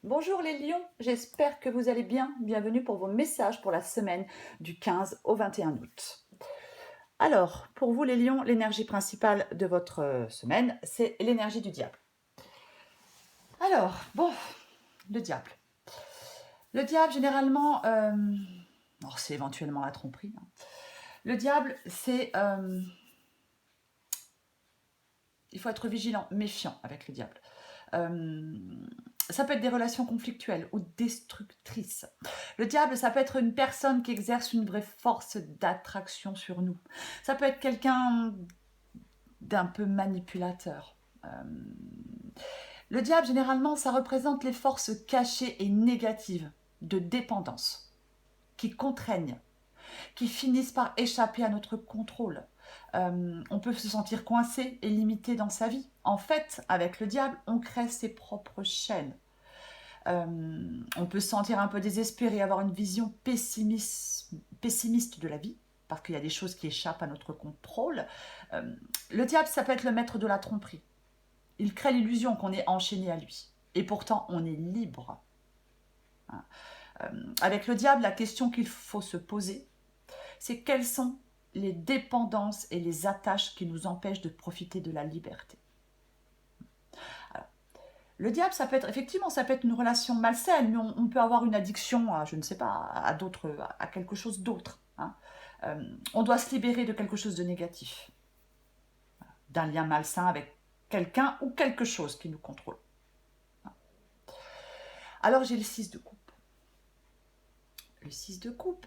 Bonjour les lions, j'espère que vous allez bien. Bienvenue pour vos messages pour la semaine du 15 au 21 août. Alors, pour vous les lions, l'énergie principale de votre semaine, c'est l'énergie du diable. Alors, bon, le diable. Le diable, généralement, c'est éventuellement la tromperie. Le diable, c'est... il faut être vigilant, méfiant avec le diable. Ça peut être des relations conflictuelles ou destructrices. Le diable, ça peut être une personne qui exerce une vraie force d'attraction sur nous. Ça peut être quelqu'un d'un peu manipulateur. Le diable, généralement, ça représente les forces cachées et négatives de dépendance qui contraignent, qui finissent par échapper à notre contrôle. On peut se sentir coincé et limité dans sa vie. En fait, avec le diable, on crée ses propres chaînes. On peut se sentir un peu désespéré, avoir une vision pessimiste de la vie, parce qu'il y a des choses qui échappent à notre contrôle. Le diable, ça peut être le maître de la tromperie. Il crée l'illusion qu'on est enchaîné à lui. Et pourtant, on est libre. Avec le diable, la question qu'il faut se poser, c'est quelles sont les dépendances et les attaches qui nous empêchent de profiter de la liberté. Alors, le diable, ça peut être effectivement, ça peut être une relation malsaine, mais on peut avoir une addiction à, je ne sais pas, à d'autres, à quelque chose d'autre. On doit se libérer de quelque chose de négatif, d'un lien malsain avec quelqu'un ou quelque chose qui nous contrôle. Alors j'ai le 6 de coupe. Le 6 de coupe,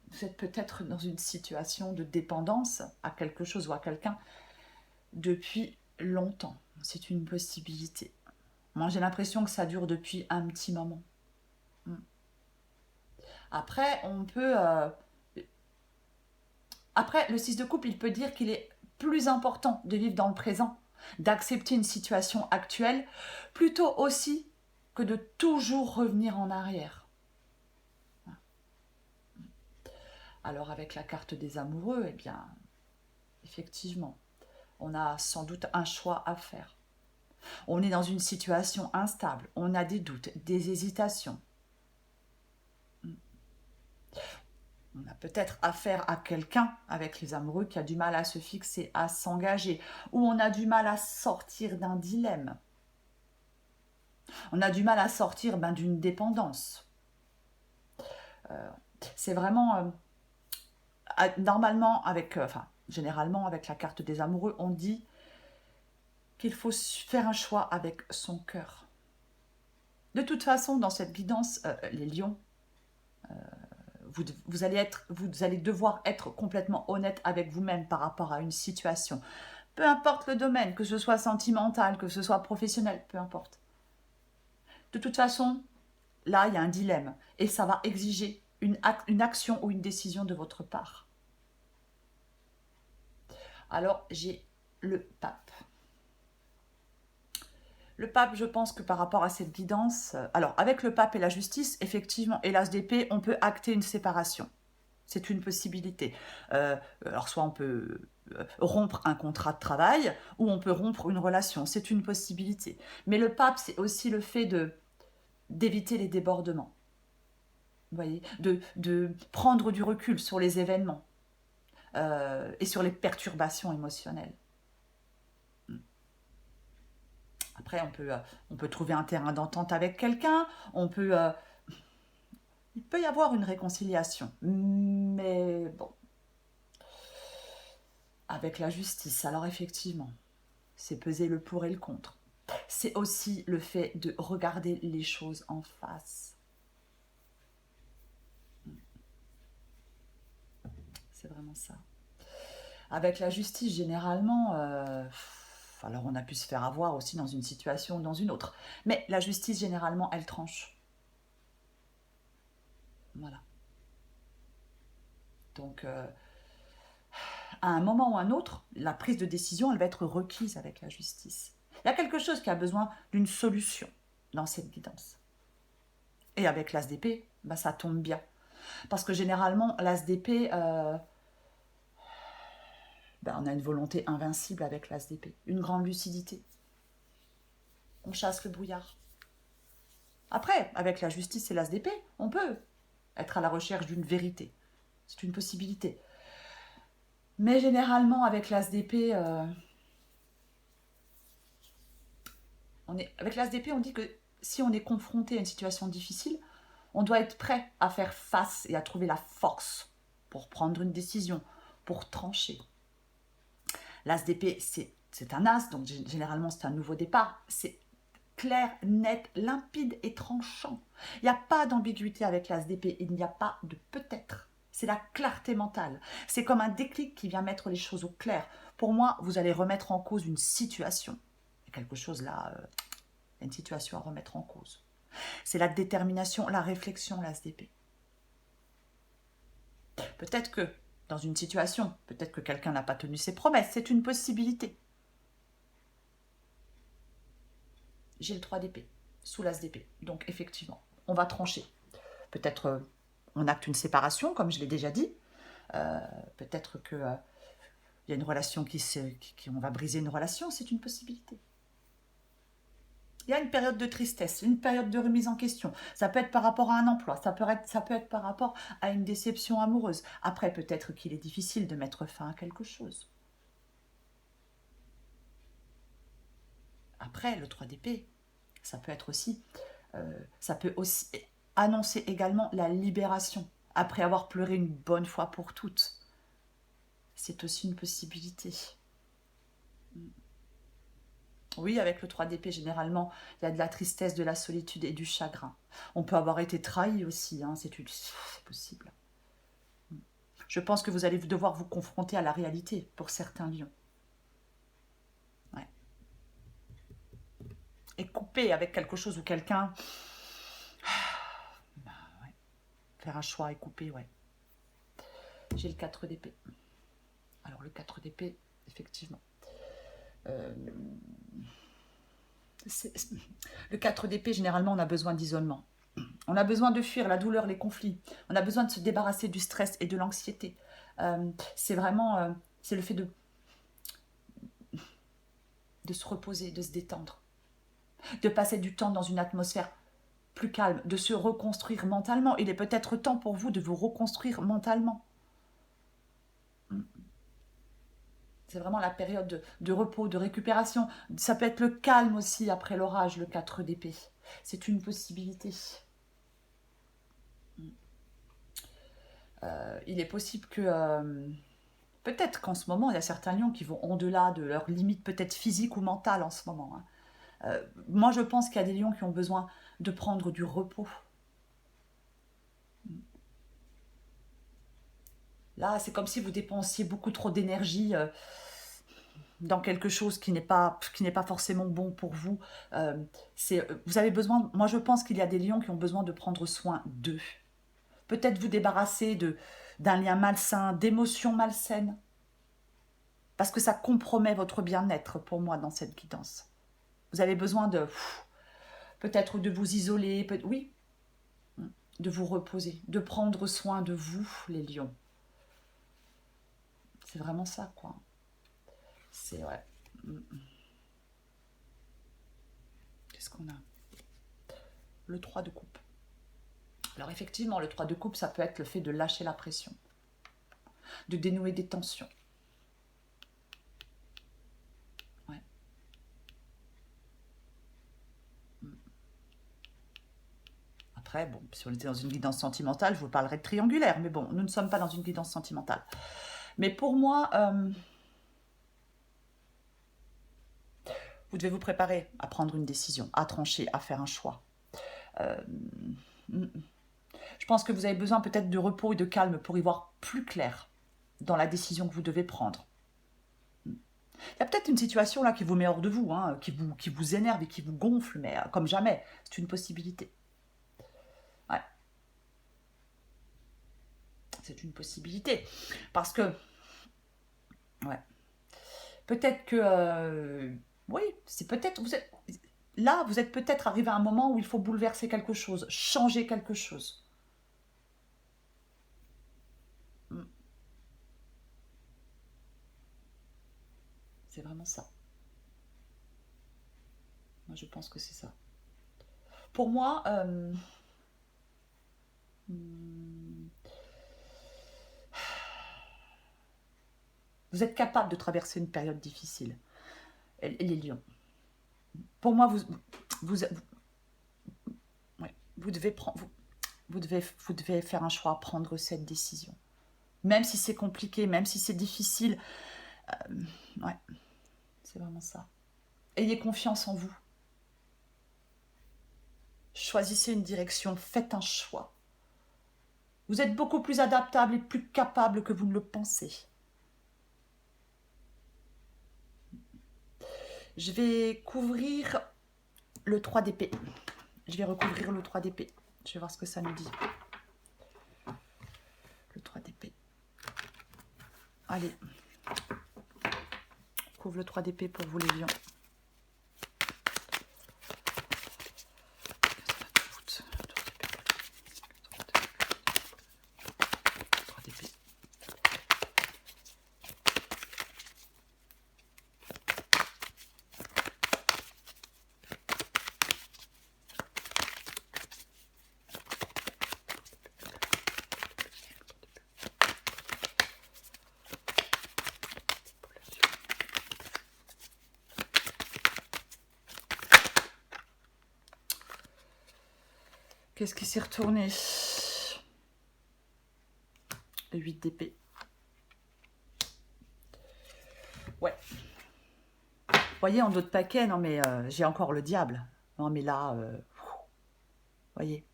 vous êtes peut-être dans une situation de dépendance à quelque chose ou à quelqu'un depuis longtemps. C'est une possibilité. Moi, j'ai l'impression que ça dure depuis un petit moment. Après, on peut... Après, le 6 de coupe, il peut dire qu'il est plus important de vivre dans le présent, d'accepter une situation actuelle, plutôt aussi que de toujours revenir en arrière. Alors avec la carte des amoureux, eh bien, effectivement, on a sans doute un choix à faire. On est dans une situation instable, on a des doutes, des hésitations. On a peut-être affaire à quelqu'un avec les amoureux qui a du mal à se fixer, à s'engager, ou on a du mal à sortir d'un dilemme. On a du mal à sortir d'une dépendance. C'est vraiment... normalement, généralement, avec la carte des amoureux, on dit qu'il faut faire un choix avec son cœur. De toute façon, dans cette guidance, les lions, vous allez devoir être complètement honnête avec vous-même par rapport à une situation. Peu importe le domaine, que ce soit sentimental, que ce soit professionnel, peu importe. De toute façon, là, il y a un dilemme et ça va exiger une action ou une décision de votre part. Alors, j'ai le pape. Le pape, je pense que par rapport à cette guidance, alors avec le pape et la justice, effectivement, et l'as d'épée, on peut acter une séparation. C'est une possibilité. Alors soit on peut rompre un contrat de travail, ou on peut rompre une relation. C'est une possibilité. Mais le pape, c'est aussi le fait d'éviter les débordements. Vous voyez, de prendre du recul sur les événements et sur les perturbations émotionnelles. Après, on peut trouver un terrain d'entente avec quelqu'un, il peut y avoir une réconciliation. Mais bon, avec la justice, alors effectivement, c'est peser le pour et le contre. C'est aussi le fait de regarder les choses en face. C'est vraiment ça. Avec la justice, généralement, alors on a pu se faire avoir aussi dans une situation ou dans une autre. Mais la justice, généralement, elle tranche. Voilà. Donc, à un moment ou un autre, la prise de décision, elle va être requise avec la justice. Il y a quelque chose qui a besoin d'une solution dans cette guidance. Et avec l'as d'épée, ça tombe bien. Parce que généralement, l'as d'épée, on a une volonté invincible avec l'as d'épée. Une grande lucidité. On chasse le brouillard. Après, avec la justice et l'as d'épée, on peut être à la recherche d'une vérité. C'est une possibilité. Mais généralement, avec l'as d'épée, avec l'as d'épée, on dit que si on est confronté à une situation difficile, on doit être prêt à faire face et à trouver la force pour prendre une décision, pour trancher. L'as d'épée, c'est un as, donc généralement c'est un nouveau départ. C'est clair, net, limpide et tranchant. Il n'y a pas d'ambiguïté avec l'as d'épée, il n'y a pas de peut-être. C'est la clarté mentale. C'est comme un déclic qui vient mettre les choses au clair. Pour moi, vous allez remettre en cause une situation. Il y a quelque chose là, il y a une situation à remettre en cause. C'est la détermination, la réflexion, l'as d'épée. Peut-être que dans une situation, peut-être que quelqu'un n'a pas tenu ses promesses, c'est une possibilité. J'ai le 3 d'épée, sous l'as d'épée. Donc effectivement, on va trancher. Peut-être on acte une séparation, comme je l'ai déjà dit. Peut-être qu'il y a une relation on va briser une relation, c'est une possibilité. Il y a une période de tristesse, une période de remise en question. Ça peut être par rapport à un emploi, ça peut être par rapport à une déception amoureuse. Après, peut-être qu'il est difficile de mettre fin à quelque chose. Après, le 3 d'épée, ça peut être aussi, ça peut aussi annoncer également la libération, après avoir pleuré une bonne fois pour toutes. C'est aussi une possibilité. Oui, avec le 3 d'épée, généralement, il y a de la tristesse, de la solitude et du chagrin. On peut avoir été trahi aussi, hein, c'est possible. Je pense que vous allez devoir vous confronter à la réalité pour certains lions. Ouais. Et couper avec quelque chose ou quelqu'un. Bah, ouais. Faire un choix et couper, ouais. J'ai le 4 d'épée. Alors le 4 d'épée, effectivement. Euh, le 4 d'épée, généralement, on a besoin d'isolement. On a besoin de fuir la douleur, les conflits. On a besoin de se débarrasser du stress et de l'anxiété. C'est vraiment, c'est le fait de se reposer, de se détendre, de passer du temps dans une atmosphère plus calme, de se reconstruire mentalement. Il est peut-être temps pour vous de vous reconstruire mentalement. C'est vraiment la période de repos, de récupération. Ça peut être le calme aussi après l'orage, le 4 d'épée. C'est une possibilité. Il est possible que... peut-être qu'en ce moment, il y a certains lions qui vont au-delà de leurs limites peut-être physiques ou mentales en ce moment. Hein. Moi, je pense qu'il y a des lions qui ont besoin de prendre du repos. Là, c'est comme si vous dépensiez beaucoup trop d'énergie dans quelque chose qui n'est pas forcément bon pour vous. Vous avez besoin. Moi, je pense qu'il y a des lions qui ont besoin de prendre soin d'eux. Peut-être vous débarrasser d'un lien malsain, d'émotions malsaines, parce que ça compromet votre bien-être pour moi dans cette guidance. Vous avez besoin peut-être de vous isoler, oui, de vous reposer, de prendre soin de vous, les lions. C'est vraiment ça, quoi. C'est vrai. Qu'est-ce qu'on a? Le 3 de coupe. Alors effectivement, le 3 de coupe, ça peut être le fait de lâcher la pression, de dénouer des tensions. Ouais. Après, bon, si on était dans une guidance sentimentale, je vous parlerais de triangulaire, mais bon, nous ne sommes pas dans une guidance sentimentale. Mais pour moi, vous devez vous préparer à prendre une décision, à trancher, à faire un choix. Je pense que vous avez besoin peut-être de repos et de calme pour y voir plus clair dans la décision que vous devez prendre. Il y a peut-être une situation là qui vous met hors de vous, hein, qui vous énerve et qui vous gonfle, mais comme jamais, c'est une possibilité. Ouais, c'est une possibilité. Parce que, ouais, peut-être que, oui, c'est peut-être, vous êtes peut-être arrivé à un moment où il faut bouleverser quelque chose, changer quelque chose. Mm. C'est vraiment ça. Moi, je pense que c'est ça. Pour moi, hmm, vous êtes capable de traverser une période difficile. Les lions. Pour moi, vous, ouais, vous devez prendre, vous devez faire un choix, prendre cette décision. Même si c'est compliqué, même si c'est difficile, ouais, c'est vraiment ça. Ayez confiance en vous. Choisissez une direction, faites un choix. Vous êtes beaucoup plus adaptable et plus capable que vous ne le pensez. Je vais couvrir le 3 d'épée. Je vais recouvrir le 3 d'épée. Je vais voir ce que ça nous dit. Le 3 d'épée. Allez. Couvre le 3 d'épée pour vous les lions. Qu'est-ce qui s'est retourné? Le 8 d'épée. Ouais. Vous voyez, en d'autres paquets, non mais j'ai encore le diable. Non mais là, voyez.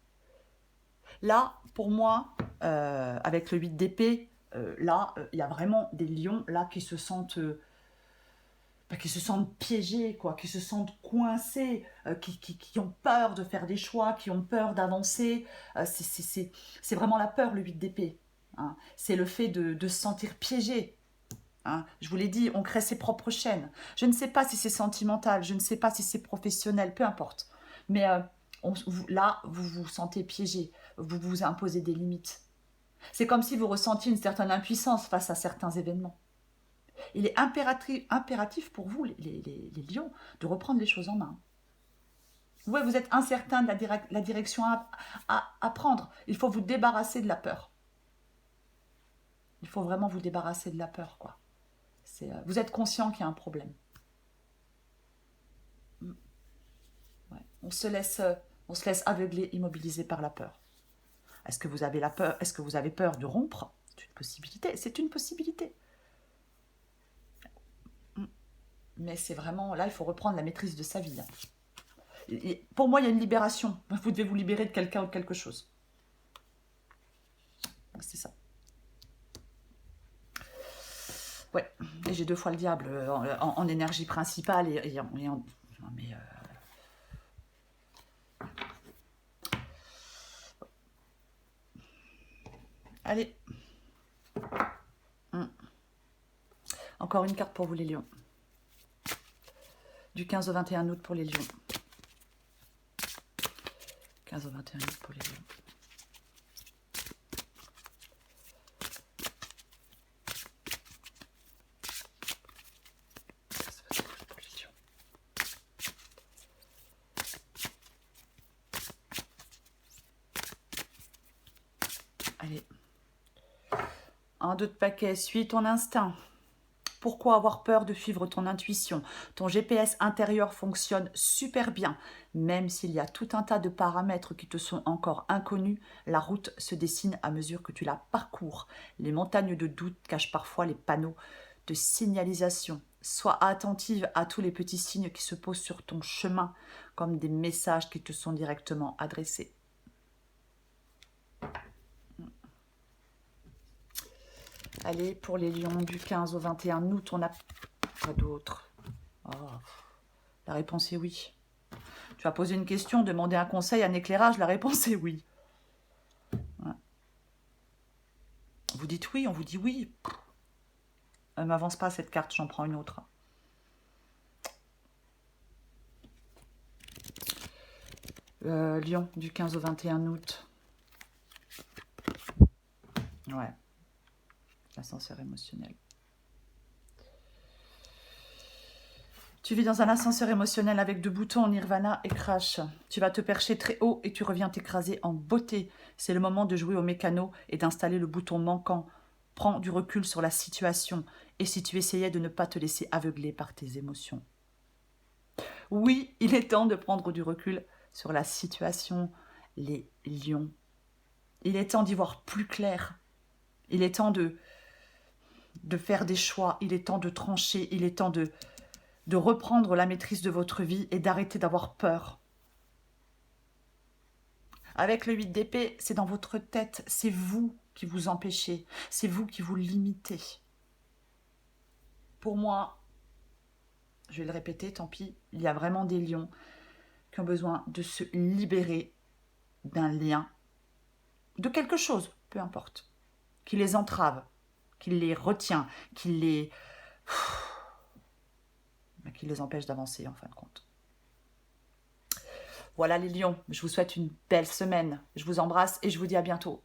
Là, pour moi, avec le 8 d'épée, là, il y a vraiment des lions là qui se sentent piégés, quoi, qui se sentent coincés, qui ont peur de faire des choix, qui ont peur d'avancer. C'est vraiment la peur, le 8 d'épée. Hein. C'est le fait de se sentir piégé. Hein. Je vous l'ai dit, on crée ses propres chaînes. Je ne sais pas si c'est sentimental, je ne sais pas si c'est professionnel, peu importe. Mais là, vous vous sentez piégé, vous vous imposez des limites. C'est comme si vous ressentiez une certaine impuissance face à certains événements. Il est impératif pour vous, les lions, de reprendre les choses en main. Ouais, vous êtes incertain de la direction à prendre. Il faut vous débarrasser de la peur. Il faut vraiment vous débarrasser de la peur, quoi. Vous êtes conscient qu'il y a un problème. Ouais. On se laisse aveugler, immobiliser par la peur. Est-ce que vous avez la peur? Est-ce que vous avez peur de rompre? C'est une possibilité. C'est une possibilité. Mais c'est vraiment là, il faut reprendre la maîtrise de sa vie. Et pour moi, il y a une libération. Vous devez vous libérer de quelqu'un ou de quelque chose. C'est ça. Ouais, et j'ai 2 fois le diable en énergie principale et en... non, mais, allez. Encore une carte pour vous les lions. Du 15 au 21 août pour les lions. 15 au 21 août pour les lions. Allez. Un d'autres paquets. Suis ton instinct. Pourquoi avoir peur de suivre ton intuition? Ton GPS intérieur fonctionne super bien. Même s'il y a tout un tas de paramètres qui te sont encore inconnus, la route se dessine à mesure que tu la parcours. Les montagnes de doute cachent parfois les panneaux de signalisation. Sois attentive à tous les petits signes qui se posent sur ton chemin, comme des messages qui te sont directement adressés. Allez, pour les lions du 15 au 21 août, on n'a pas d'autre. Oh, la réponse est oui. Tu vas poser une question, demander un conseil, un éclairage, la réponse est oui. Ouais. Vous dites oui, on vous dit oui. Elle ne m'avance pas cette carte, j'en prends une autre. Lion, du 15 au 21 août. Ouais. L'ascenseur émotionnel. Tu vis dans un ascenseur émotionnel avec 2 boutons nirvana et crash. Tu vas te percher très haut et tu reviens t'écraser en beauté. C'est le moment de jouer au mécano et d'installer le bouton manquant. Prends du recul sur la situation et si tu essayais de ne pas te laisser aveugler par tes émotions. Oui, il est temps de prendre du recul sur la situation, les lions. Il est temps d'y voir plus clair. Il est temps de faire des choix. Il est temps de trancher. Il est temps de reprendre la maîtrise de votre vie et d'arrêter d'avoir peur. Avec le 8 d'épée, c'est dans votre tête. C'est vous qui vous empêchez. C'est vous qui vous limitez. Pour moi, je vais le répéter, tant pis, il y a vraiment des lions qui ont besoin de se libérer d'un lien, de quelque chose, peu importe, qui les entrave, qui les retient, qui les empêche d'avancer en fin de compte. Voilà les lions, je vous souhaite une belle semaine. Je vous embrasse et je vous dis à bientôt.